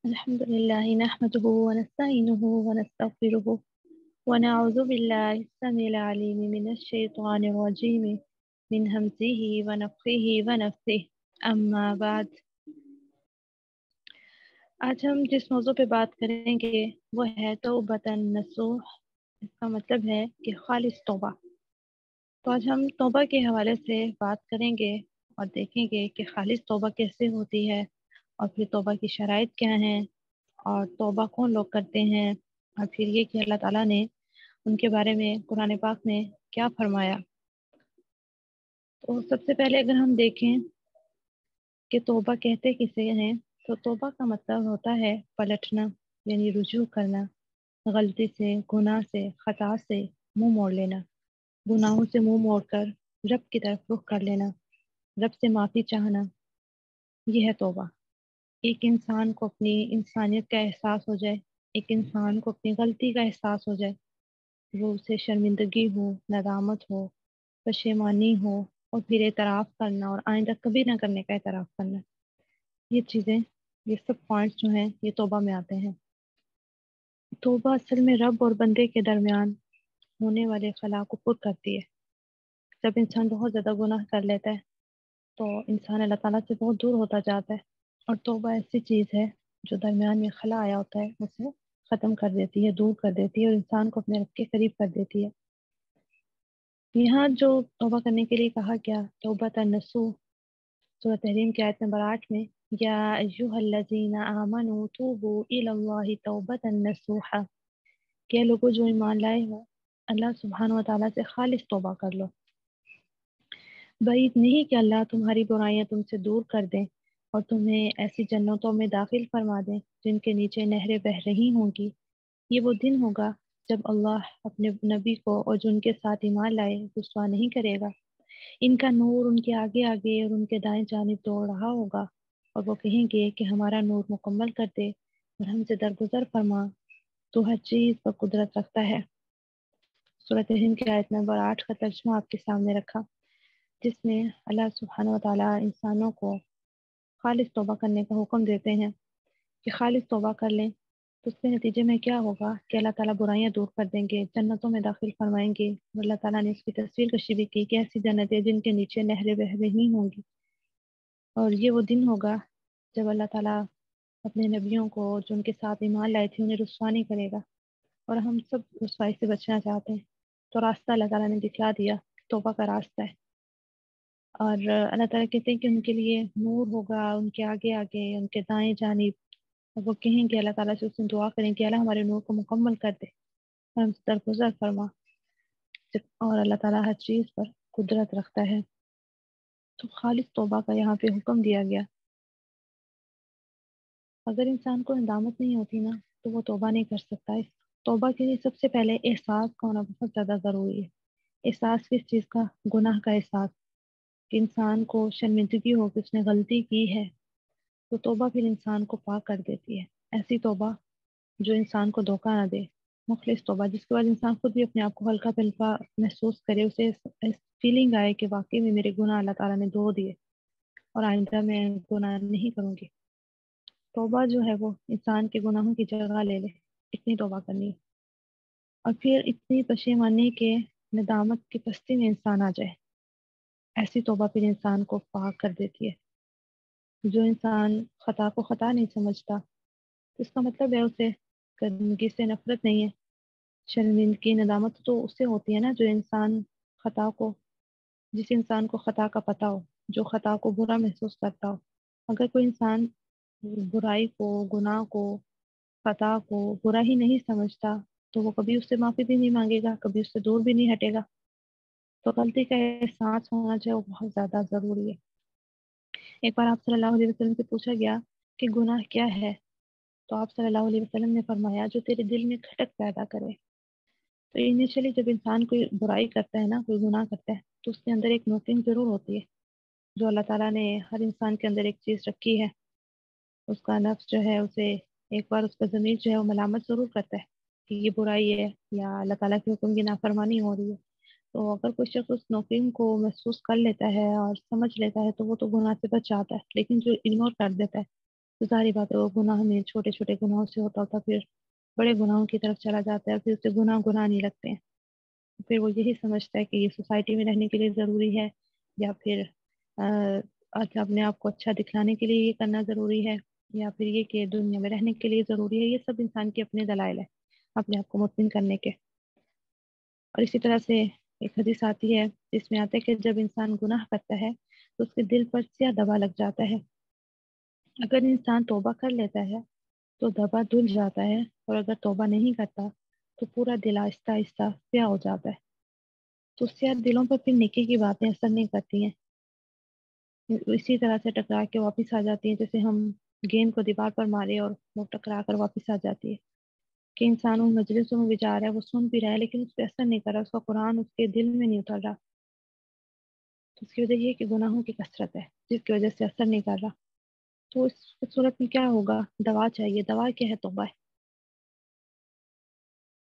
الحمد لله نحمده ونستعينه ونستغفره ونعوذ بالله السميع العليم من الشيطان الرجيم من همزه ونفخه ونفثه أما بعد آج ہم جس موضوع پہ بات کریں گے وہ ہے توبۃ نصوح۔ اس کا مطلب ہے کہ خالص توبہ۔ تو آج ہم توبہ کے حوالے سے بات کریں گے اور دیکھیں گے کہ خالص توبہ کیسے ہوتی ہے، اور پھر توبہ کی شرائط کیا ہیں، اور توبہ کون لوگ کرتے ہیں، اور پھر یہ کہ اللہ تعالیٰ نے ان کے بارے میں قرآن پاک میں کیا فرمایا۔ تو سب سے پہلے اگر ہم دیکھیں کہ توبہ کہتے کسے ہیں، تو توبہ کا مطلب ہوتا ہے پلٹنا، یعنی رجوع کرنا، غلطی سے، گناہ سے، خطا سے منہ موڑ لینا، گناہوں سے منہ موڑ کر رب کی طرف رخ کر لینا، رب سے معافی چاہنا، یہ ہے توبہ۔ ایک انسان کو اپنی انسانیت کا احساس ہو جائے، ایک انسان کو اپنی غلطی کا احساس ہو جائے، وہ اسے شرمندگی ہو، ندامت ہو، پشیمانی ہو، اور پھر اعتراف کرنا اور آئندہ کبھی نہ کرنے کا اعتراف کرنا، یہ چیزیں، یہ سب پوائنٹس جو ہیں یہ توبہ میں آتے ہیں۔ توبہ اصل میں رب اور بندے کے درمیان ہونے والے خلا کو پر کرتی ہے۔ جب انسان بہت زیادہ گناہ کر لیتا ہے تو انسان اللہ تعالیٰ سے بہت دور ہوتا جاتا ہے، اور توبہ ایسی چیز ہے جو درمیان میں خلا آیا ہوتا ہے اسے ختم کر دیتی ہے، دور کر دیتی ہے، اور انسان کو اپنے رب کے قریب کر دیتی ہے۔ یہاں جو توبہ کرنے کے لیے کہا گیا توبۃ النصوح، سورۃ تحریم کی آیت نمبر 8 میں، یا ایھا الذین آمنوا توبوا الی اللہ توبۃ نصوحا، کہ لوگوں جو ایمان لائے ہو اللہ سبحانہ و تعالیٰ سے خالص توبہ کر لو۔ بعید نہیں کہ اللہ تمہاری برائیاں تم سے دور کر دیں اور تمہیں ایسی جنتوں میں داخل فرما دیں جن کے نیچے نہریں بہہ رہی ہوں گی۔ یہ وہ دن ہوگا جب اللہ اپنے نبی کو اور جو ان کے ساتھ ایمان لائے رسوا نہیں کرے گا۔ ان کا نور ان کے آگے آگے اور ان کے دائیں جانب دوڑ رہا ہوگا، اور وہ کہیں گے کہ ہمارا نور مکمل کر دے اور ہم سے درگزر فرما، تو ہر چیز پر قدرت رکھتا ہے۔ سورۃ ہند کی آیت نمبر 8 کا ترجمہ آپ کے سامنے رکھا، جس میں اللہ سبحانہ و تعالیٰ انسانوں کو خالص توبہ کرنے کا حکم دیتے ہیں کہ خالص توبہ کر لیں، تو اس کے نتیجے میں کیا ہوگا کہ اللہ تعالیٰ برائیاں دور کر دیں گے، جنتوں میں داخل فرمائیں گے، اور اللہ تعالیٰ نے اس کی تصویر کشی بھی کی کہ ایسی جنتیں جن کے نیچے نہریں بہہ رہی ہوں گی۔ اور یہ وہ دن ہوگا جب اللہ تعالیٰ اپنے نبیوں کو جو ان کے ساتھ ایمان لائے تھے انہیں رسوا نہیں کرے گا، اور ہم سب رسوائی سے بچنا چاہتے ہیں تو راستہ اللہ تعالیٰ نے دکھلا دیا، توبہ کا راستہ ہے۔ اور اللہ تعالیٰ کہتے ہیں کہ ان کے لیے نور ہوگا، ان کے آگے آگے، ان کے دائیں جانب، اور وہ کہیں گے اللہ تعالیٰ سے، اس سے دعا کریں کہ اللہ ہمارے نور کو مکمل کر دے، ہم درگزر فرما، اور اللہ تعالیٰ ہر چیز پر قدرت رکھتا ہے۔ تو خالص توبہ کا یہاں پہ حکم دیا گیا۔ اگر انسان کو ندامت نہیں ہوتی نا تو وہ توبہ نہیں کر سکتا۔ اس توبہ کے لیے سب سے پہلے احساس کا ہونا بہت زیادہ ضروری ہے۔ احساس کس چیز کا؟ گناہ کا احساس، کہ انسان کو شرمندگی ہو کہ اس نے غلطی کی ہے، تو توبہ پھر انسان کو پاک کر دیتی ہے۔ ایسی توبہ جو انسان کو دھوکہ نہ دے، مخلص توبہ جس کے بعد انسان خود بھی اپنے آپ کو ہلکا پھلکا محسوس کرے، اسے فیلنگ آئے کہ واقعی میں میرے گناہ اللہ تعالیٰ نے دھو دیے اور آئندہ میں گناہ نہیں کروں گی۔ توبہ جو ہے وہ انسان کے گناہوں کی جگہ لے لے، اتنی توبہ کرنی ہے، اور پھر اتنی پشیمانی کے ندامت کی پستی میں انسان آ جائے، ایسی توبہ پھر انسان کو پاک کر دیتی ہے۔ جو انسان خطا کو خطا نہیں سمجھتا، اس کا مطلب ہے اسے گندگی سے نفرت نہیں ہے۔ شرمندگی ندامت تو اس سے ہوتی ہے نا جو انسان خطا کو، جس انسان کو خطا کا پتہ ہو، جو خطا کو برا محسوس کرتا ہو۔ اگر کوئی انسان برائی کو، گناہ کو، خطا کو برا ہی نہیں سمجھتا تو وہ کبھی اس سے معافی بھی نہیں مانگے گا، کبھی اس سے دور بھی نہیں ہٹے گا۔ تو غلطی کا احساس ہونا چاہیے، وہ بہت زیادہ ضروری ہے۔ ایک بار آپ صلی اللہ علیہ وسلم سے پوچھا گیا کہ گناہ کیا ہے، تو آپ صلی اللہ علیہ وسلم نے فرمایا جو تیرے دل میں کھٹک پیدا کرے۔ تو انیشلی جب انسان کوئی برائی کرتا ہے نا، کوئی گناہ کرتا ہے، تو اس کے اندر ایک نوٹنگ ضرور ہوتی ہے، جو اللہ تعالیٰ نے ہر انسان کے اندر ایک چیز رکھی ہے۔ اس کا نفس جو ہے اسے ایک بار، اس کا ضمیر جو ہے وہ ملامت ضرور کرتا ہے کہ یہ برائی ہے یا اللہ تعالیٰ کے حکم کی نافرمانی ہو رہی ہے۔ تو اگر کوئی شخص اس نوٹنگ کو محسوس کر لیتا ہے اور سمجھ لیتا ہے تو وہ تو گناہ سے بچ جاتا ہے، لیکن جو اگنور کر دیتا ہے تو ظاہری بات ہے وہ گناہ میں چھوٹے چھوٹے گناہوں سے ہوتا ہوتا پھر بڑے گناہوں کی طرف چلا جاتا ہے، پھر اسے گناہ نہیں لگتے ہیں، پھر وہ یہی سمجھتا ہے کہ یہ سوسائٹی میں رہنے کے لیے ضروری ہے، یا پھر اپنے آپ کو اچھا دکھلانے کے لیے یہ کرنا ضروری ہے، یا پھر یہ کہ دنیا میں رہنے کے لیے ضروری ہے۔ یہ سب انسان کے اپنے دلائل ہے اپنے آپ کو مطمئن کرنے کے۔ اور اسی طرح سے ایک حدیث آتی ہے جس میں آتا ہے کہ جب انسان گناہ کرتا ہے تو اس کے دل پر سیاہ دبا لگ جاتا ہے۔ اگر انسان توبہ کر لیتا ہے تو دبا دھل جاتا ہے، اور اگر توبہ نہیں کرتا تو پورا دل آہستہ آہستہ سیاہ ہو جاتا ہے۔ تو سیاہ دلوں پر پھر نیکی کی باتیں اثر نہیں کرتی ہیں، اسی طرح سے ٹکرا کے واپس آ جاتی ہیں، جیسے ہم گیند کو دیوار پر مارے اور وہ ٹکرا کر واپس آ جاتی ہے۔ کہ انسان ان مجلسوں میں بھی جا رہا ہے، وہ سن بھی رہا ہے، لیکن اس پہ اثر نہیں کر رہا، اس کا قرآن اس کے دل میں نہیں اتر رہا۔ تو اس کی وجہ یہ ہے کہ گناہوں کی کثرت ہے جس کی وجہ سے اثر نہیں کر رہا۔ تو اس صورت میں کیا ہوگا؟ دوا چاہیے۔ دوا کیا ہے؟ توبہ ہے۔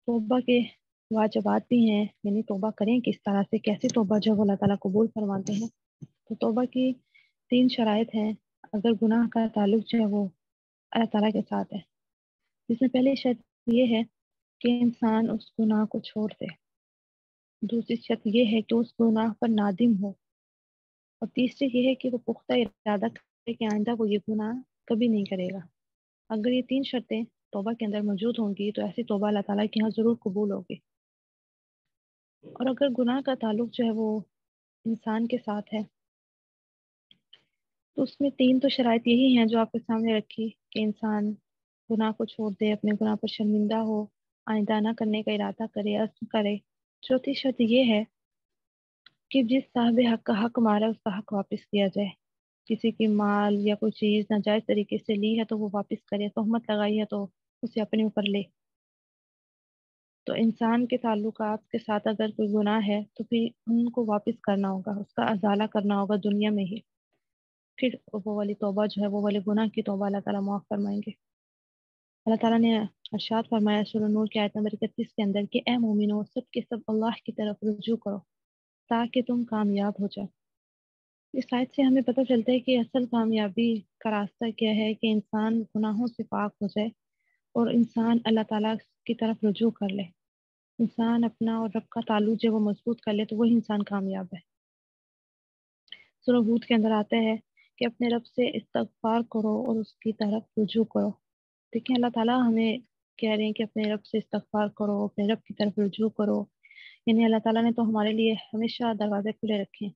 توبہ کے واجبات بھی ہیں، یعنی توبہ کریں کس طرح سے، کیسے توبہ جو ہے وہ اللہ تعالیٰ قبول فرماتے ہیں۔ تو توبہ کی 3 شرائط ہیں اگر گناہ کا تعلق جو ہے وہ اللہ تعالیٰ کے ساتھ ہے۔ جس میں پہلی شرط یہ ہے کہ انسان اس گناہ کو چھوڑ دے، دوسری شرط یہ ہے کہ اس گناہ پر نادم ہو، اور تیسری یہ ہے کہ وہ پختہ ارادہ کرے کہ آئندہ وہ یہ گناہ کبھی نہیں کرے گا۔ اگر یہ 3 شرطیں توبہ کے اندر موجود ہوں گی تو ایسی توبہ اللہ تعالیٰ کے یہاں ضرور قبول ہوگی۔ اور اگر گناہ کا تعلق جو ہے وہ انسان کے ساتھ ہے تو اس میں 3 تو شرائط یہی ہیں جو آپ کے سامنے رکھی، کہ انسان گناہ کو چھوڑ دے، اپنے گناہ پر شرمندہ ہو، آئندہ نہ کرنے کا ارادہ کرے، عزم کرے۔ چوتھی شرط یہ ہے کہ جس صاحب حق کا حق مارا ہے اس کا حق واپس کیا جائے۔ کسی کی مال یا کوئی چیز ناجائز طریقے سے لی ہے تو وہ واپس کرے، تہمت لگائی ہے تو اسے اپنے اوپر لے۔ تو انسان کے تعلقات کے ساتھ اگر کوئی گناہ ہے تو پھر ان کو واپس کرنا ہوگا، اس کا ازالہ کرنا ہوگا دنیا میں ہی، پھر وہ والی توبہ جو ہے وہ والے گناہ کی توبہ اللہ تعالیٰ معاف فرمائیں گے۔ اللہ تعالیٰ نے ارشاد فرمایا سورہ نور کی آیت نمبر 31 کے اندر کہ اے مومنو سب کے سب اللہ کی طرف رجوع کرو تاکہ تم کامیاب ہو جاؤ۔ اس آیت سے ہمیں پتہ چلتا ہے کہ اصل کامیابی کا راستہ کیا ہے، کہ انسان گناہوں سے پاک ہو جائے اور انسان اللہ تعالیٰ کی طرف رجوع کر لے، انسان اپنا اور رب کا تعلق جو وہ مضبوط کر لے تو وہی انسان کامیاب ہے۔ سورہ ہود کے اندر آتا ہے کہ اپنے رب سے استغفار کرو اور اس کی طرف رجوع کرو۔ دیکھیں اللہ تعالیٰ ہمیں کہہ رہے ہیں کہ اپنے رب سے استغفار کرو، اپنے رب کی طرف رجوع کرو، یعنی اللہ تعالیٰ نے تو ہمارے لیے ہمیشہ دروازے کھلے رکھے ہیں۔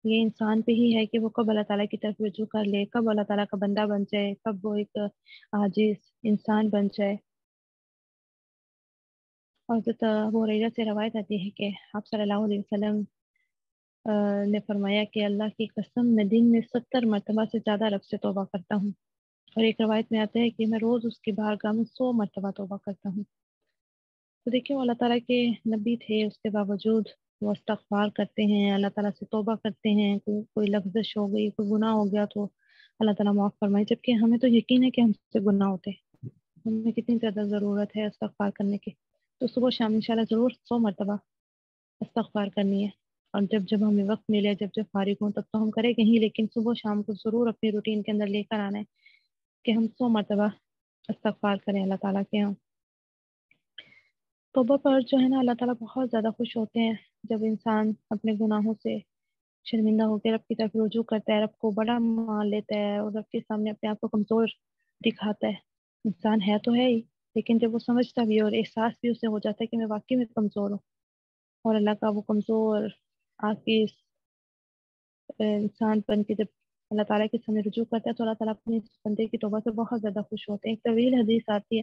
یہ انسان پہ ہی ہے کہ وہ کب اللہ تعالیٰ کی طرف رجوع کر لے، کب اللہ تعالیٰ کا بندہ بن جائے، کب وہ ایک عاجز انسان بن جائے۔ اور ابو ہریرہ سے روایت آتی ہے کہ آپ صلی اللہ علیہ وسلم نے فرمایا کہ اللہ کی قسم میں دن میں 70 مرتبہ سے زیادہ رب سے توبہ کرتا ہوں، اور ایک روایت میں آتا ہے کہ میں روز اس کی بارگاہ میں 100 مرتبہ توبہ کرتا ہوں۔ تو دیکھیں وہ اللہ تعالیٰ کے نبی تھے، اس کے باوجود وہ استغفار کرتے ہیں، اللہ تعالیٰ سے توبہ کرتے ہیں، کوئی لغزش ہو گئی، کوئی گناہ ہو گیا تو اللہ تعالیٰ معاف فرمائے، جبکہ ہمیں تو یقین ہے کہ ہم سے گناہ ہوتے ہیں، ہمیں کتنی زیادہ ضرورت ہے استغفار کرنے کی۔ تو صبح شام انشاءاللہ ضرور 100 مرتبہ استغفار کرنی ہے، اور جب ہمیں وقت ملے، جب فارغ ہوں تب تو ہم کریں کہیں، لیکن صبح شام کو ضرور اپنی روٹین کے اندر لے کر آنا ہے کہ ہم 100 مرتبہ استغفار کریں اللہ تعالیٰ کے ہاں۔ توبہ پر جو ہے نا اللہ تعالیٰ بہت زیادہ خوش ہوتے ہیں جب انسان اپنے گناہوں سے شرمندہ ہو کے رب کی طرف رجوع کرتا ہے، رب کو بڑا مان لیتا ہے اور رب کے سامنے اپنے آپ کو کمزور دکھاتا ہے۔ انسان ہے تو ہے ہی، لیکن جب وہ سمجھتا بھی ہے اور احساس بھی اسے ہو جاتا ہے کہ میں واقعی میں کمزور ہوں، اور اللہ کا وہ کمزور عاجز انسان بن کے جب اللہ تعالیٰ کے سامنے رجوع کرتا ہے تو اللہ تعالیٰ اپنے اس بندے کی توبہ سے بہت زیادہ خوش ہوتے ہیں۔ ایک طویل حدیث آتی ہے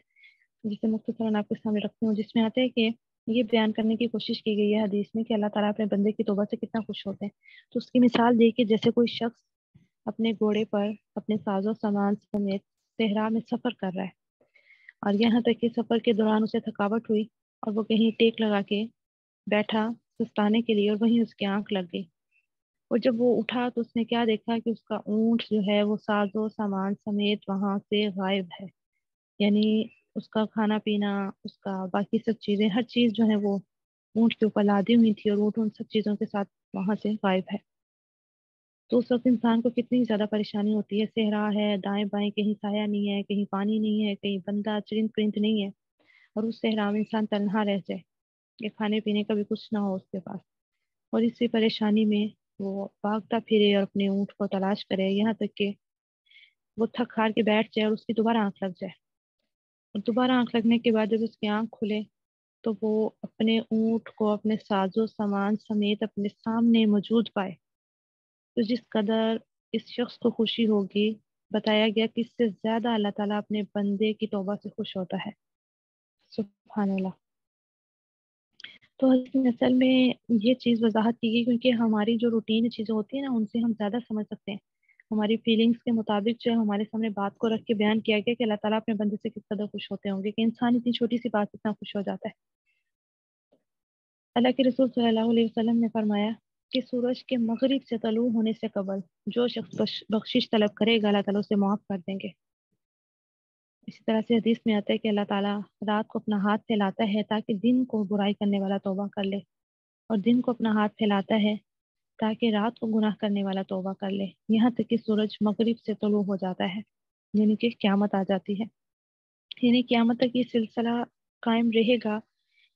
جسے مختصراً آپ کے سامنے رکھتی ہوں، جس میں آتا ہے کہ یہ بیان کرنے کی کوشش کی گئی ہے حدیث میں کہ اللہ تعالیٰ اپنے بندے کی توبہ سے کتنا خوش ہوتے ہیں۔ تو اس کی مثال دیکھیے، جیسے کوئی شخص اپنے گھوڑے پر اپنے ساز و سامان سمیت صحرا میں سفر کر رہا ہے، اور یہاں تک کہ سفر کے دوران اسے تھکاوٹ ہوئی اور وہ کہیں ٹیک لگا کے بیٹھا سستانے کے لیے، اور وہیں اس کی آنکھ لگ گئی، اور جب وہ اٹھا تو اس نے کیا دیکھا کہ اس کا اونٹ جو ہے وہ ساز و سامان سمیت وہاں سے غائب ہے، یعنی اس کا کھانا پینا، اس کا باقی سب چیزیں، ہر چیز جو ہے وہ اونٹ کے اوپر لادی ہوئی تھی، اور اونٹ ان سب چیزوں کے ساتھ وہاں سے غائب ہے۔ تو اس وقت انسان کو کتنی زیادہ پریشانی ہوتی ہے، صحرا ہے، دائیں بائیں کہیں سایہ نہیں ہے، کہیں پانی نہیں ہے، کہیں بندہ چرند پرند نہیں ہے، اور اس صحرا میں انسان تنہا رہ جائے کہ کھانے پینے کا بھی کچھ نہ ہو اس کے پاس، اور اسی پریشانی میں وہ بھاگتا پھرے اور اپنے اونٹ کو تلاش کرے، یہاں تک کہ وہ تھک ہار کے بیٹھ جائے اور اس کی دوبارہ آنکھ لگ جائے، اور دوبارہ آنکھ لگنے کے بعد جب اس کی آنکھ کھلے تو وہ اپنے اونٹ کو اپنے ساز و سامان سمیت اپنے سامنے موجود پائے، تو جس قدر اس شخص کو خوشی ہوگی، بتایا گیا کہ اس سے زیادہ اللہ تعالیٰ اپنے بندے کی توبہ سے خوش ہوتا ہے۔ سبحان اللہ۔ تو اس نسل میں یہ چیز وضاحت کی گئی کیونکہ ہماری جو روٹین چیزیں ہوتی ہیں نا، ان سے ہم زیادہ سمجھ سکتے ہیں، ہماری فیلنگز کے مطابق جو ہے ہمارے سامنے بات کو رکھ کے بیان کیا گیا کہ اللہ تعالیٰ اپنے بندے سے کس قدر خوش ہوتے ہوں گے کہ انسان اتنی چھوٹی سی بات اتنا خوش ہو جاتا ہے۔ اللہ کے رسول صلی اللہ علیہ وسلم نے فرمایا کہ سورج کے مغرب سے طلوع ہونے سے قبل جو شخص بخشش طلب کرے گا اللہ تعالیٰ اسے معاف کر دیں گے۔ اسی طرح سے حدیث میں آتا ہے کہ اللہ تعالیٰ رات کو اپنا ہاتھ پھیلاتا ہے تاکہ دن کو برائی کرنے والا توبہ کر لے، اور دن کو اپنا ہاتھ پھیلاتا ہے تاکہ رات کو گناہ کرنے والا توبہ کر لے، یہاں تک کہ سورج مغرب سے طلوع ہو جاتا ہے، یعنی کہ قیامت آ جاتی ہے، یعنی قیامت تک یہ سلسلہ قائم رہے گا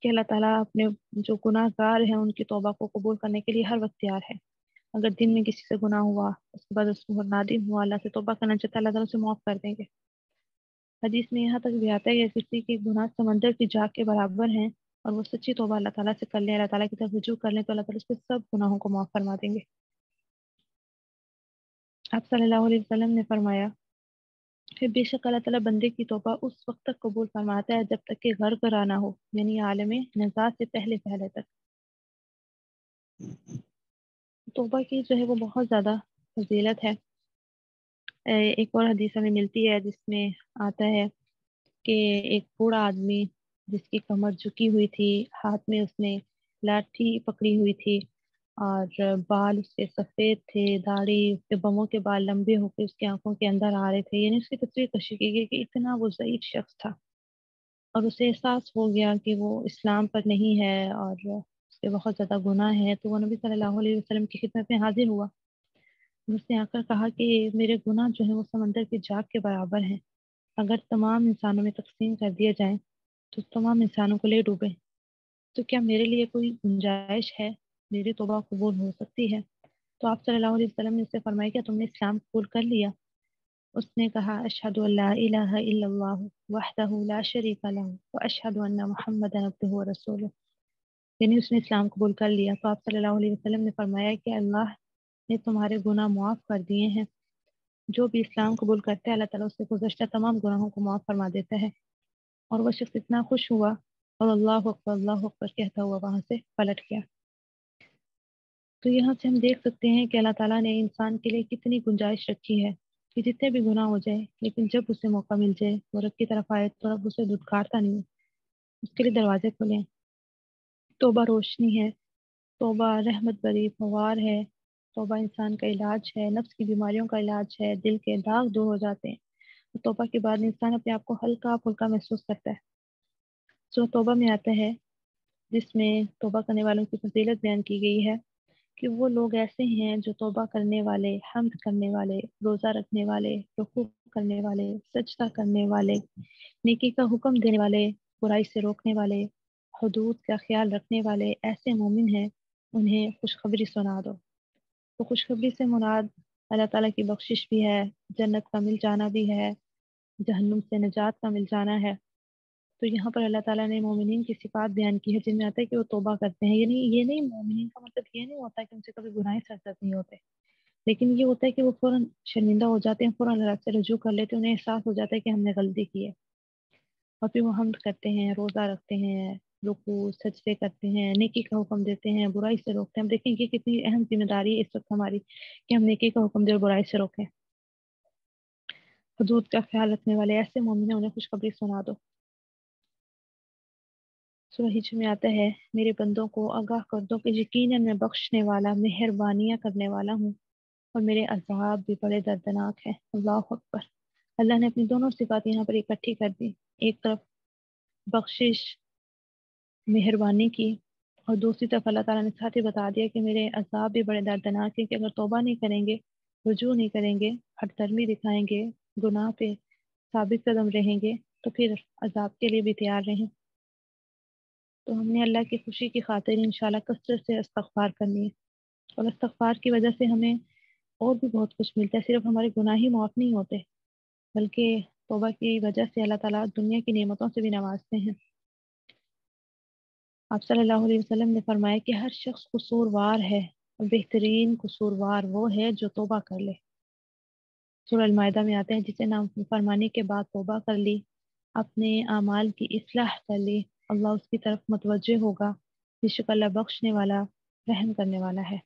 کہ اللہ تعالیٰ اپنے جو گناہ گار ہیں ان کی توبہ کو قبول کرنے کے لیے ہر وقت تیار ہے۔ اگر دن میں کسی سے گناہ ہوا، اس کے بعد اس کو نادم ہوا، اللہ سے توبہ کرنا چاہتا ہے، اللہ تعالیٰ اسے معاف کر دیں گے۔ حدیث میں یہاں تک بھی آتا ہے کہ کسی کے گناہ سمندر کی جاگ کے برابر ہیں اور وہ سچی توبہ اللہ تعالیٰ سے کر لیں، اللہ تعالیٰ کی طرف رجوع کر لیں، تو اللہ تعالیٰ اس کے سب گناہوں کو معاف فرما دیں گے۔ آپ صلی اللہ علیہ وسلم نے فرمایا کہ بے شک اللہ تعالیٰ بندے کی توبہ اس وقت تک قبول فرماتا ہے جب تک کہ غرغرہ نہ ہو، یعنی عالم نزاع سے پہلے پہلے تک۔ توبہ کی جو ہے وہ بہت زیادہ فضیلت ہے۔ ایک اور حدیث ہمیں ملتی ہے جس میں آتا ہے کہ ایک بوڑھا آدمی جس کی کمر جھکی ہوئی تھی، ہاتھ میں اس نے لاٹھی پکڑی ہوئی تھی، اور بال اس کے سفید تھے، داڑھی اس کے بموں کے بال لمبے ہو کے اس کی آنکھوں کے اندر آ رہے تھے، یعنی اس کی تصویر کشی کی گئی کہ اتنا وہ ضعیف شخص تھا، اور اسے احساس ہو گیا کہ وہ اسلام پر نہیں ہے اور اس کے بہت زیادہ گناہ ہے، تو وہ نبی صلی اللہ علیہ وسلم کی خدمت میں حاضر ہوا۔ اس نے آ کر کہا کہ میرے گناہ جو ہیں وہ سمندر کی جاگ کے برابر ہیں، اگر تمام انسانوں میں تقسیم کر دیے جائیں تو تمام انسانوں کو لے ڈوبے، تو کیا میرے لیے کوئی گنجائش ہے، میری توبہ قبول ہو سکتی ہے؟ تو آپ صلی اللہ علیہ وسلم نے اس سے فرمایا کہ تم نے اسلام قبول کر لیا؟ اس نے کہا اشہد ان لا الہ الا اللہ وحدہ لا شریک لہ واشہد ان محمدا عبدہ ورسولہ، یعنی اس نے اسلام قبول کر لیا۔ تو آپ صلی اللہ علیہ وسلم نے فرمایا کہ اللہ نے تمہارے گناہ معاف کر دیے ہیں، جو بھی اسلام قبول کرتا ہے اللہ تعالیٰ اس سے گزشتہ تمام گناہوں کو معاف فرما دیتا ہے۔ اور وہ شخص اتنا خوش ہوا اور اللہ اکبر کہتا ہوا وہاں سے پلٹ گیا۔ تو یہاں سے ہم دیکھ سکتے ہیں کہ اللہ تعالیٰ نے انسان کے لیے کتنی گنجائش رکھی ہے کہ جتنے بھی گناہ ہو جائے لیکن جب اسے موقع مل جائے وہ رب کی طرف آئے تو رب اسے دھتکارتا نہیں ہے، اس کے لیے دروازے کھلے ہیں۔ توبہ روشنی ہے، توبہ رحمت بری فوار ہے، توبہ انسان کا علاج ہے، نفس کی بیماریوں کا علاج ہے، دل کے داغ دور ہو جاتے ہیں۔ توبہ کے بعد انسان اپنے آپ کو ہلکا پھلکا محسوس کرتا ہے۔ سورۃ توبہ میں آتا ہے جس میں توبہ کرنے والوں کی فضیلت بیان کی گئی ہے کہ وہ لوگ ایسے ہیں جو توبہ کرنے والے، حمد کرنے والے، روزہ رکھنے والے، رکوع کرنے والے، سجدہ کرنے والے، نیکی کا حکم دینے والے، برائی سے روکنے والے، حدود کا خیال رکھنے والے ایسے مومن ہیں، انہیں خوشخبری سنا دو۔ تو خوشخبری سے مراد اللہ تعالیٰ کی بخشش بھی ہے، جنت کا مل جانا بھی ہے، جہنم سے نجات کا مل جانا ہے۔ تو یہاں پر اللہ تعالیٰ نے مومنین کی صفات بیان کی ہے جن میں آتا ہے کہ وہ توبہ کرتے ہیں، یعنی یہ نہیں، مومنین کا مطلب یہ نہیں ہوتا کہ ان سے کبھی گناہ سرزد نہیں ہوتے، لیکن یہ ہوتا ہے کہ وہ فوراً شرمندہ ہو جاتے ہیں، فوراً اللہ سے رجوع کر لیتے ہیں، انہیں احساس ہو جاتا ہے کہ ہم نے غلطی کی ہے، اور پھر وہ حمد کرتے ہیں، روزہ رکھتے ہیں، رکوع سجدے کرتے ہیں، نیکی کا حکم دیتے ہیں، برائی سے روکتے ہیں۔ ہم دیکھیں کہ کتنی اہم ذمہ داری ہے اس وقت ہماری کہ ہم نیکی کا حکم دیں اور برائی سے روکیں۔ حدود کا خیال رکھنے والے ایسے مومن ہیں، انہیں خوشخبری سنا دو۔ سورہ ہجر میں آتا ہے میرے بندوں کو آگاہ کر دو کہ یقیناً میں بخشنے والا، مہربانیاں کرنے والا ہوں، اور میرے عذاب بھی بڑے دردناک ہیں۔ اللہ اکبر۔ اللہ نے اپنی دونوں صفات یہاں پر اکٹھی کر دی، ایک طرف بخشش، مہربانی کی، اور دوسری طرف اللہ تعالیٰ نے ساتھ ہی بتا دیا کہ میرے عذاب بھی بڑے دردناک ہیں، کہ اگر توبہ نہیں کریں گے، رجوع نہیں کریں گے، ہٹ درمی دکھائیں گے، گناہ پہ ثابت قدم رہیں گے، تو پھر عذاب کے لیے بھی تیار رہیں۔ تو ہم نے اللہ کی خوشی کی خاطر انشاءاللہ کثرت سے استغفار کرنی ہے، اور استغفار کی وجہ سے ہمیں اور بھی بہت کچھ ملتا ہے۔ صرف ہمارے گناہ ہی معاف نہیں ہوتے، بلکہ توبہ کی وجہ سے اللہ تعالیٰ دنیا کی نعمتوں سے بھی نوازتے ہیں۔ آپ صلی اللہ علیہ وسلم نے فرمایا کہ ہر شخص قصوروار ہے، اور بہترین قصوروار وہ ہے جو توبہ کر لے۔ سورہ المائدہ میں آتے ہیں جسے نافرمانی کے بعد توبہ کر لی، اپنے اعمال کی اصلاح کر لی، اللہ اس کی طرف متوجہ ہوگا، بے شک اللہ بخشنے والا رحم کرنے والا ہے۔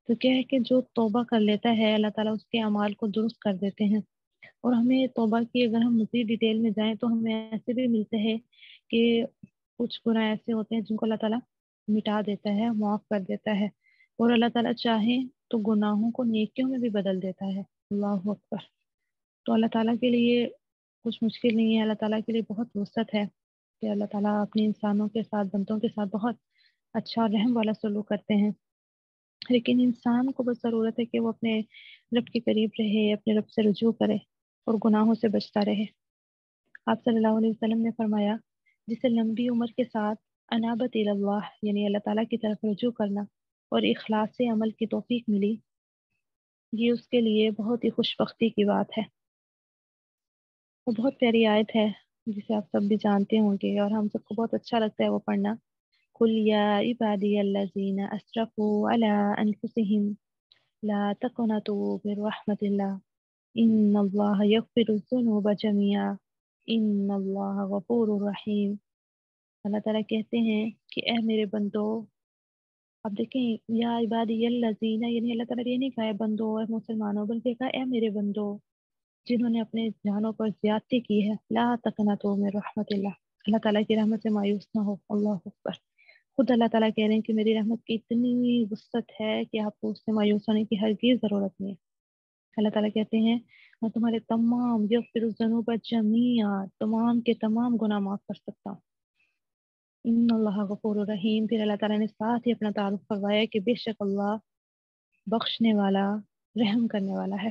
تو کیا ہے کہ جو توبہ کر لیتا ہے اللہ تعالیٰ اس کے اعمال کو درست کر دیتے ہیں۔ اور ہمیں توبہ کی اگر ہم مزید ڈیٹیل میں جائیں تو ہمیں ایسے بھی ملتے ہیں کہ کچھ گناہ ایسے ہوتے ہیں جن کو اللہ تعالیٰ مٹا دیتا ہے، معاف کر دیتا ہے، اور اللہ تعالیٰ چاہے تو گناہوں کو نیکیوں میں بھی بدل دیتا ہے۔ اللہ اکبر۔ تو اللہ تعالیٰ کے لیے کچھ مشکل نہیں ہے، اللہ تعالیٰ کے لیے بہت وسعت ہے کہ اللہ تعالیٰ اپنے انسانوں کے ساتھ، بندوں کے ساتھ بہت اچھا اور رحم والا سلوک کرتے ہیں۔ لیکن انسان کو بس ضرورت ہے کہ وہ اپنے رب کے قریب رہے، اپنے رب سے رجوع کرے اور گناہوں سے بچتا رہے۔ آپ صلی اللہ علیہ وسلم نے فرمایا جسے لمبی عمر کے ساتھ انابت اللہ یعنی اللہ تعالیٰ کی طرف رجوع کرنا اور اخلاص سے عمل کی توفیق ملی، یہ اس کے لیے بہت ہی خوش بختی کی بات ہے۔ وہ بہت پیاری آیت ہے جسے آپ سب بھی جانتے ہوں گے، اور ہم سب کو بہت اچھا لگتا ہے وہ پڑھنا۔ قل یا عبادی الذین اسرفوا علی انفسہم لا تقنطوا من رحمت اللہ ان اللہ یغفر الذنوب جميعا ان اللہ غفور رحیم۔ اللہ تعالیٰ کہتے ہیں کہ اے میرے بندو، اب دیکھیں یا عبادی الذین، یعنی اللہ تعالیٰ نے یہ نہیں کہا ہے بندو اور مسلمانوں، بلکہ کہا اے میرے بندو جنہوں نے اپنے جانوں پر زیادتی کی ہے، لا تقنطوا من رحمت اللہ، اللہ تعالیٰ کی رحمت سے مایوس نہ ہو۔ اللہ اکبر۔ خود اللہ تعالیٰ کہہ رہے ہیں کہ میری رحمت کی اتنی وسعت ہے کہ آپ کو اس سے مایوس ہونے کی ہرگز ضرورت نہیں ہے۔ اللہ تعالیٰ کہتے ہیں میں تمہارے تمام یغفر الذنوب جمیعا، تمام کے تمام گناہ معاف کر سکتا ہوں۔ ان اللہ غفور الرحیم، پھر اللہ تعالیٰ نے ساتھ ہی اپنا تعارف کروایا کہ بے شک اللہ بخشنے والا، رحم کرنے والا ہے۔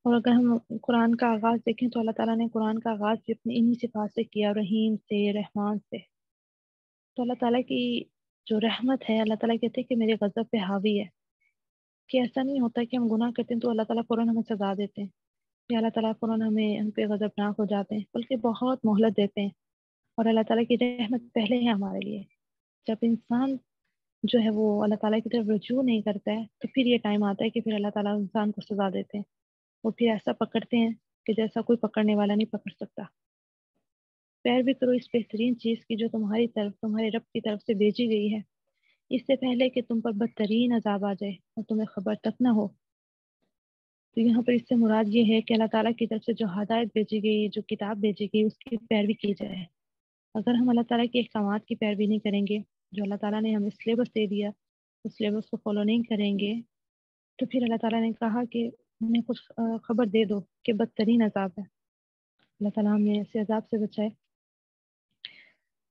اور اگر ہم قرآن کا آغاز دیکھیں تو اللہ تعالیٰ نے قرآن کا آغاز بھی اپنی انہی صفات سے کیا، رحیم سے، رحمان سے۔ تو اللہ تعالیٰ کی جو رحمت ہے، اللہ تعالیٰ کہتے ہیں کہ میرے غضب پہ حاوی ہے، کہ ایسا نہیں ہوتا کہ ہم گناہ کرتے ہیں تو اللہ تعالیٰ فوراً ہمیں سزا دیتے ہیں، یا اللہ تعالیٰ فوراً ہم پہ غضبناک ہو جاتے ہیں، بلکہ بہت مہلت دیتے ہیں۔ اور اللہ تعالیٰ کی رحمت پہلے ہے ہمارے لیے۔ جب انسان جو ہے وہ اللہ تعالیٰ کی طرف رجوع نہیں کرتا ہے تو پھر یہ ٹائم آتا ہے کہ پھر اللہ تعالیٰ انسان کو سزا دیتے ہیں، اور پھر ایسا پکڑتے ہیں کہ جیسا کوئی پکڑنے والا نہیں پکڑ سکتا۔ پیر بھی کرو اس بہترین چیز کی جو تمہاری طرف، تمہارے رب کی طرف سے بھیجی گئی ہے، اس سے پہلے کہ تم پر بدترین عذاب آ جائے اور تمہیں خبر تک نہ ہو۔ تو یہاں پر اس سے مراد یہ ہے کہ اللہ تعالیٰ کی طرف سے جو ہدایت بھیجی گئی، جو کتاب بھیجی گئی، اس کی پیروی کی جائے۔ اگر ہم اللہ تعالیٰ کے احکامات کی پیروی نہیں کریں گے، جو اللہ تعالیٰ نے ہمیں سلیبس دے دیا اس سلیبس کو فالو نہیں کریں گے، تو پھر اللہ تعالیٰ نے کہا کہ انہیں کچھ خبر دے دو کہ بدترین عذاب ہے۔ اللہ تعالیٰ ہمیں ایسے عذاب سے بچائے۔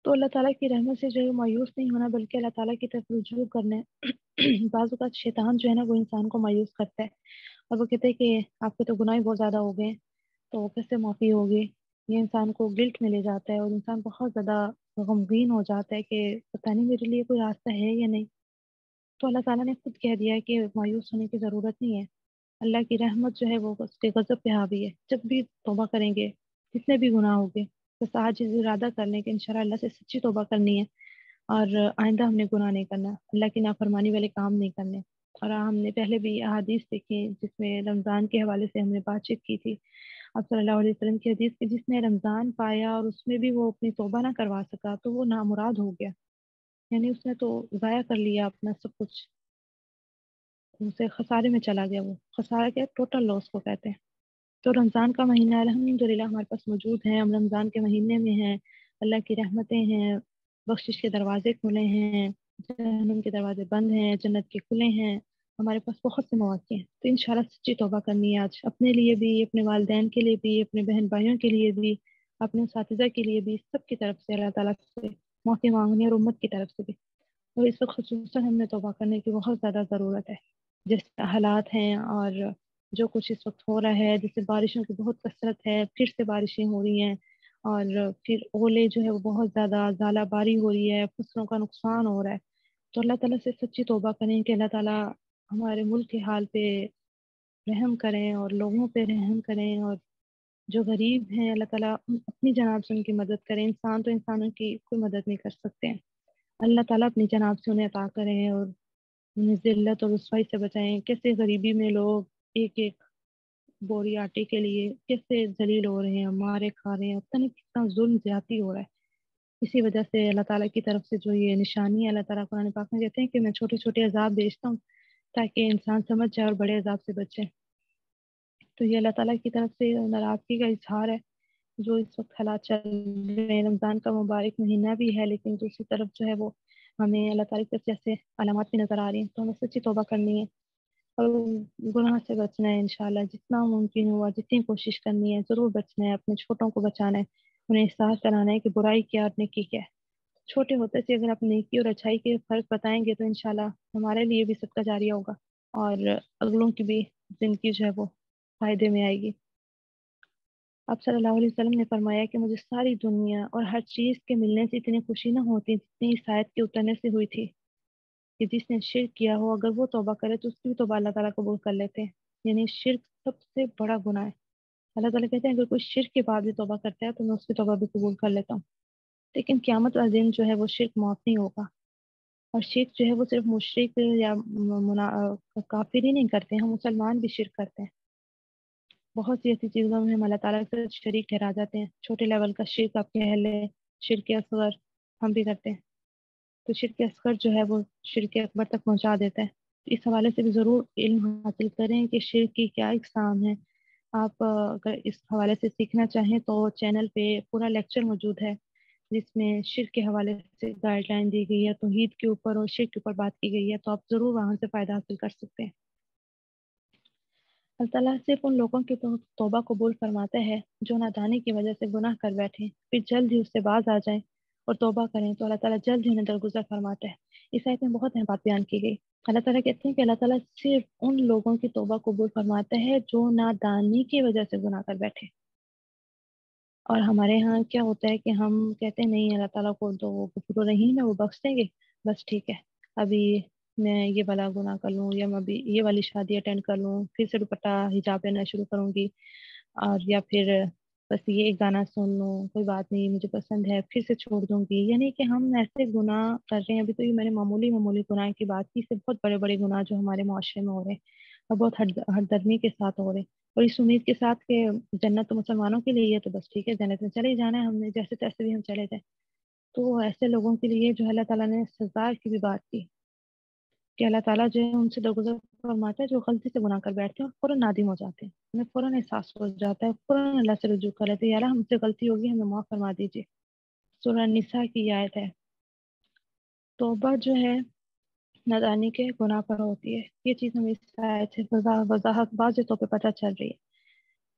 تو اللہ تعالیٰ کی رحمت سے جو ہے مایوس نہیں ہونا، بلکہ اللہ تعالیٰ کی طرف رجوع کرنا ہے۔ بعض اوقات شیطان جو ہے نا وہ انسان کو مایوس کرتا ہے، اور وہ کہتے ہیں کہ آپ کے تو گناہ ہی بہت زیادہ ہو گئے، تو کیسے معافی ہوگی۔ یہ انسان کو گلٹ میں لے جاتا ہے، اور انسان بہت زیادہ غمگین ہو جاتا ہے کہ پتہ نہیں میرے لیے کوئی راستہ ہے یا نہیں۔ تو اللہ تعالیٰ نے خود کہہ دیا ہے کہ مایوس ہونے کی ضرورت نہیں ہے۔ اللہ کی رحمت جو ہے وہ اس کے غضب پہ حاوی ہے۔ جب بھی توبہ کریں گے، جتنے بھی گناہ ہوگے، بس آج ارادہ کر لیں کہ انشاءاللہ اللہ سے سچی توبہ کرنی ہے، اور آئندہ ہم نے گناہ نہیں کرنا، اللہ کی نافرمانی والے کام نہیں کرنے۔ اور ہم نے پہلے بھی احادیث دیکھی جس میں رمضان کے حوالے سے ہم نے بات چیت کی تھی۔ آپ صلی اللہ علیہ وسلم کی حدیث کہ جس نے رمضان پایا اور اس میں بھی وہ اپنی توبہ نہ کروا سکا تو وہ نامراد ہو گیا، یعنی اس نے تو ضائع کر لیا اپنا سب کچھ، اسے خسارے میں چلا گیا۔ وہ خسارہ کیا، ٹوٹل لاس کو کہتے ہیں۔ تو رمضان کا مہینہ الحمدللہ ہمارے پاس موجود ہے، ہم رمضان کے مہینے میں ہیں، اللہ کی رحمتیں ہیں، بخشش کے دروازے کھلے ہیں، جہنم کے دروازے بند ہیں، جنت کے کھلے ہیں، ہمارے پاس بہت سے مواقع ہیں۔ تو انشاءاللہ سچی توبہ کرنی ہے آج، اپنے لیے بھی، اپنے والدین کے لیے بھی، اپنے بہن بھائیوں کے لیے بھی، اپنے اساتذہ کے لیے بھی، سب کی طرف سے اللہ تعالیٰ سے معافی مانگنی ہے اور امت کی طرف سے بھی. تو اس وقت خصوصاً ہم نے توبہ کرنے کی بہت زیادہ ضرورت ہے. جس حالات ہیں اور جو کچھ اس وقت ہو رہا ہے، جیسے بارشوں کی بہت کثرت ہے، پھر سے بارشیں ہو رہی ہیں، اور پھر اولے جو ہے وہ بہت زیادہ ژالہ باری ہو رہی ہے، فصلوں کا نقصان ہو رہا ہے. تو اللہ تعالیٰ سے سچی توبہ کریں کہ اللہ تعالیٰ ہمارے ملک کے حال پہ رحم کریں اور لوگوں پہ رحم کریں، اور جو غریب ہیں اللہ تعالیٰ اپنی جناب سے ان کی مدد کریں. انسان تو انسانوں کی کوئی مدد نہیں کر سکتے ہیں. اللہ تعالیٰ اپنی جناب سے انہیں عطا کریں اور انہیں ذلت اور رسوائی سے بچائیں. کیسے غریبی میں لوگ ایک ایک بوری آٹے کے لیے کیسے ذلیل ہو رہے ہیں، مارے کھا رہے ہیں، پتہ نہیں کتنا ظلم زیادتی ہو رہا ہے. اسی وجہ سے اللہ تعالیٰ کی طرف سے جو یہ نشانی ہے، اللہ تعالیٰ قرآن پاک میں کہتے ہیں کہ میں چھوٹے چھوٹے عذاب بھیجتا ہوں تاکہ انسان سمجھ جائے اور بڑے عذاب سے بچے. تو یہ اللہ تعالیٰ کی طرف سے ناراضگی کا اظہار ہے. جو اس وقت حالات چل رہے ہیں، رمضان کا مبارک مہینہ بھی ہے، لیکن دوسری طرف جو ہے وہ ہمیں اللہ تعالیٰ کی طرف سے ایسے علامات بھی نظر آ رہی ہیں. تو ہمیں سچی توبہ کرنی ہے اور گناہ سے بچنا ہے. انشاءاللہ جتنا ممکن ہوا جتنی کوشش کرنی ہے، ضرور بچنا ہے. اپنے چھوٹوں کو بچانا ہے، انہیں احساس کرانا ہے کہ برائی کیا اور نیکی کیا ہے. چھوٹے ہوتے سے اگر آپ نیکی اور اچھائی کے فرق بتائیں گے تو انشاءاللہ ہمارے لیے بھی صدقہ جاریہ ہوگا اور اگلوں کی بھی زندگی جو ہے وہ فائدے میں آئے گی. آپ صلی اللہ علیہ وسلم نے فرمایا کہ مجھے ساری دنیا اور ہر چیز کے ملنے سے اتنی خوشی نہ ہوتی جتنی اس آیت کے اترنے سے ہوئی تھی کہ جس نے شرک کیا ہو اگر وہ توبہ کرے تو اس کی بھی توبہ اللہ تعالیٰ قبول کر لیتے ہیں. یعنی شرک سب سے بڑا گناہ ہے. اللہ تعالیٰ کہتے ہیں اگر کوئی شرک کے بعد بھی توبہ کرتا ہے تو میں اس کی توبہ بھی قبول کر لیتا ہوں. لیکن قیامت والے دن جو ہے وہ شرک معاف نہیں ہوگا. اور شرک جو ہے وہ صرف مشرک یا کافر ہی نہیں کرتے ہیں، ہم مسلمان بھی شرک کرتے ہیں. بہت سی ایسی چیزوں میں ہم اللہ تعالیٰ سے شریک ٹھہرا جاتے ہیں. چھوٹے لیول کا شرک آپ کہہ لیں، شرک اصغر ہم بھی کرتے ہیں. تو شرک اصغر جو ہے وہ شرک اکبر تک پہنچا دیتا ہے. اس حوالے سے بھی ضرور علم حاصل کریں کہ شرک کی کیا اقسام ہے. آپ اگر اس حوالے سے سیکھنا چاہیں تو چینل پہ پورا لیکچر موجود ہے جس میں شرک کے حوالے سے گائیڈ لائن دی گئی ہے، توحید کے اوپر اور شرک کے اوپر بات کی گئی ہے. تو آپ ضرور وہاں سے فائدہ حاصل کر سکتے ہیں. اللہ تعالیٰ صرف ان لوگوں کی توبہ قبول فرماتا ہے جو نادانی کی وجہ سے گناہ کر بیٹھیں، پھر جلد ہی اس سے باز آ جائیں اور توبہ کریں تو اللہ تعالیٰ جلد ہی انہیں درگزر فرماتا ہے. اس آیت میں بہت اہم بات بیان کی گئی. اللہ تعالیٰ کہتے ہیں کہ اللہ تعالیٰ صرف ان لوگوں کی توبہ قبول فرماتا ہے جو نادانی کی وجہ سے گناہ کر بیٹھے. اور ہمارے ہاں کیا ہوتا ہے کہ ہم کہتے ہیں نہیں اللہ تعالیٰ کو تو وہ غفور رحیم ہے، وہ بخش دیں گے، بس ٹھیک ہے ابھی میں یہ والا گناہ کر لوں یا میں ابھی یہ والی شادی اٹینڈ کر لوں، پھر سے دوپٹہ حجاب لینا شروع کروں گی، اور یا پھر بس یہ ایک گانا سن لوں، کوئی بات نہیں مجھے پسند ہے پھر سے چھوڑ دوں گی. یعنی کہ ہم ایسے گناہ کر رہے ہیں. ابھی تو یہ میں نے معمولی گناہ کی بات کی، سے بہت بڑے بڑے گناہ جو ہمارے معاشرے میں ہو رہے ہیں اور بہت ہٹ درمی کے ساتھ ہو رہے ہیں، اور اس امید کے ساتھ کہ جنت تو مسلمانوں کے لیے ہے تو بس ٹھیک ہے جنت میں چلے ہی جانا ہے، ہم نے جیسے تیسے بھی ہم چلے جائیں. تو ایسے لوگوں کے لیے جو اللہ تعالیٰ نے سزا کی بھی بات کی کہ اللہ تعالیٰ جو ہے ان سے درگزر فرماتا ہے جو غلطی سے گناہ کر بیٹھتے ہیں اور فوراً نادم ہو جاتے ہیں، انہیں فوراً احساس ہو جاتا ہے، فوراً اللہ سے رجوع کر لیتے ہیں، یا اللہ ہم سے غلطی ہوگی ہمیں معاف فرما دیجیے. سورہ نساء کی آیت ہے. توبہ جو ہے نادانی کے گناہ پر ہوتی ہے. یہ چیز ہمیں اس آیت سے وضاحت واضح طور پہ پتہ چل رہی ہے.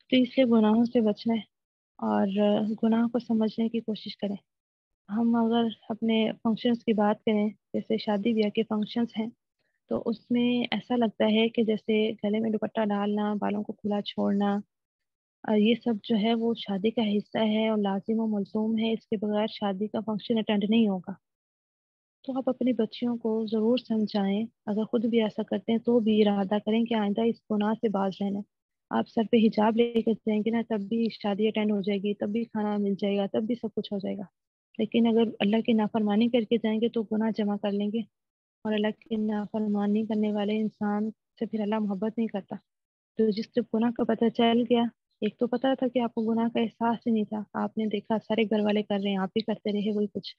تو اس لیے گناہوں سے بچنا ہے اور گناہ کو سمجھنے کی کوشش کریں. ہم اگر اپنے فنکشنز کی بات کریں، جیسے شادی بیاہ کے فنکشنز ہیں، تو اس میں ایسا لگتا ہے کہ جیسے گلے میں دوپٹہ ڈالنا، بالوں کو کھلا چھوڑنا، یہ سب جو ہے وہ شادی کا حصہ ہے اور لازم و ملزوم ہے. اس کے بغیر شادی کا فنکشن اٹینڈ نہیں ہوگا. تو آپ اپنی بچیوں کو ضرور سمجھائیں، اگر خود بھی ایسا کرتے ہیں تو بھی ارادہ کریں کہ آئندہ اس گناہ سے باز رہنا. آپ سر پہ حجاب لے کے جائیں گے نا تب بھی شادی اٹینڈ ہو جائے گی، تب بھی کھانا مل جائے گا، تب بھی سب کچھ ہو جائے گا. لیکن اگر اللہ کی نافرمانی کر کے جائیں گے تو گناہ جمع کر لیں گے، اور اللہ کی نافرمانی کرنے والے انسان سے پھر اللہ محبت نہیں کرتا. تو جس سے گناہ کا پتہ چل گیا، ایک تو پتہ تھا کہ آپ کو گناہ کا احساس ہی نہیں تھا، آپ نے دیکھا سارے گھر والے کر رہے ہیں آپ بھی کرتے رہے وہی کچھ،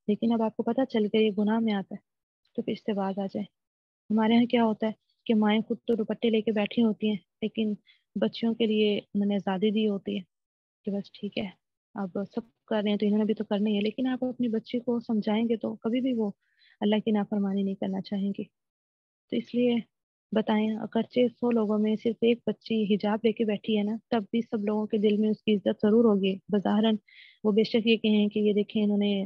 لیکن اب آپ کو پتہ چل گیا یہ گناہ میں آتا ہے تو پھر اس سے باز آ جائے. ہمارے یہاں کیا ہوتا ہے کہ مائیں خود تو دوپٹے لے کے بیٹھی ہوتی ہیں لیکن بچیوں کے لیے انہوں نے آزادی دی ہوتی ہے کہ بس ٹھیک ہے اب سب کر رہے ہیں تو انہوں نے بھی تو کرنا ہی ہے. لیکن آپ اپنی بچی کو سمجھائیں گے تو کبھی بھی وہ اللہ کی نافرمانی نہیں کرنا چاہیں گی. تو اس لیے بتائیں، اگرچہ 100 لوگوں میں صرف ایک بچی حجاب لے کے بیٹھی ہے نا، تب بھی سب لوگوں کے دل میں اس کی عزت ضرور ہوگی. بظاہراً وہ بے شک یہ کہیں کہ یہ دیکھیں انہوں نے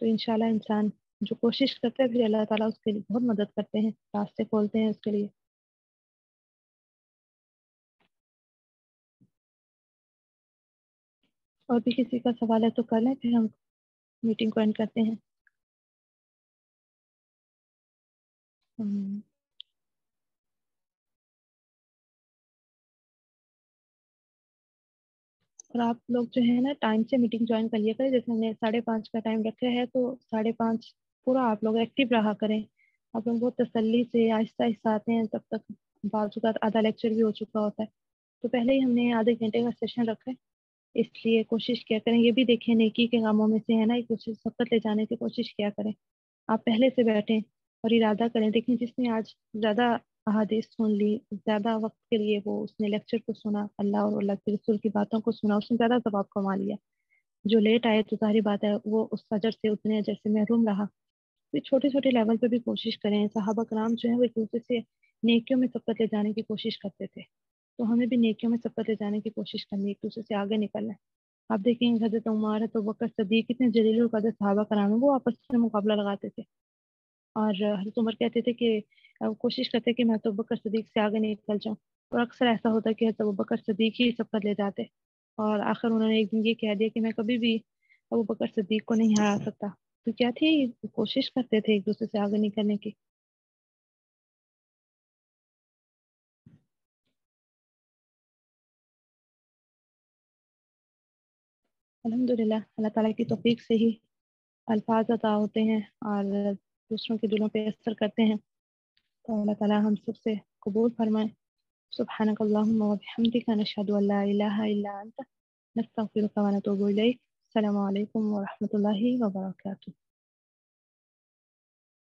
تو انشاءاللہ انسان جو کوشش کرتا ہے پھر اللہ تعالیٰ اس کے لیے بہت مدد کرتے ہیں، راستے کھولتے ہیں اس کے لیے۔ اور بھی کسی کا سوال ہے تو کر لیں، پھر ہم میٹنگ کو اینڈ کرتے ہیں۔ اور آپ لوگ جو ہے نا ٹائم سے میٹنگ جوائن کر لیا کریں، جیسے ہم نے 5:30 کا ٹائم رکھا ہے تو 5:30 پورا آپ لوگ ایکٹیو رہا کریں۔ آپ لوگ بہت تسلی سے آہستہ آہستہ آتے ہیں، تب تک بعض اوقات آدھا لیکچر بھی ہو چکا ہوتا ہے، تو پہلے ہی ہم نے آدھے گھنٹے کا سیشن رکھا ہے، اس لیے کوشش کیا کریں، یہ بھی دیکھیں نیکی کے کاموں میں سے ہے نا، کچھ سبقت لے جانے کی کوشش کیا کریں۔ آپ پہلے سے بیٹھیں اور ارادہ کریں، دیکھیں جس نے آج زیادہ احادیث سن لی، زیادہ وقت کے لیے وہ اس نے لیکچر کو سنا، اللہ اور اللہ کے رسول کی باتوں کو سنا، اس نے زیادہ ثواب کما لیا۔ جو لیٹ آئے تو ظاہری بات ہے وہ اس اجر سے اتنے اجر سے محروم رہا۔ پھر چھوٹے چھوٹے لیول پہ بھی کوشش کریں، صحابہ کرام جو ہیں وہ ایک دوسرے سے نیکیوں میں سبقت لے جانے کی کوشش کرتے تھے، تو ہمیں بھی نیکیوں میں سبقت لے جانے کی کوشش کرنی، ایک دوسرے سے آگے نکلنا ہے۔ آپ دیکھیں حضرت عمر، حضرت ابوبکر صدیق کتنے جلیل القدر صحابہ کرام ہیں، وہ آپس میں مقابلہ لگاتے تھے، اور حضرت عمر کہتے تھے کہ کوشش کرتے کہ میں تو ابوبکر صدیق سے آگے نکل جاؤں، اور اکثر ایسا ہوتا کہ حضرت ابوبکر صدیق ہی سبقت لے جاتے، اور آخر انہوں نے ایک دن یہ کہہ دیا کہ میں کبھی بھی ابوبکر صدیق کو نہیں ہرا سکتا۔ تو کیا تھی، کوشش کرتے تھے ایک دوسرے سے آگے نکلنے کی۔ الحمد للہ اللہ تعالیٰ کی توفیق سے ہی الفاظ عطا ہوتے ہیں اور دوسروں کے دلوں پہ اثر کرتے ہیں، تو اللہ تعالیٰ ہم سب سے قبول فرمائے۔ سبحانک اللہم و بحمدک، نشہد ان لا الہ الا انت، نستغفرک و نتوب الیک۔ السلام علیکم ورحمۃ اللہ وبرکاتہ۔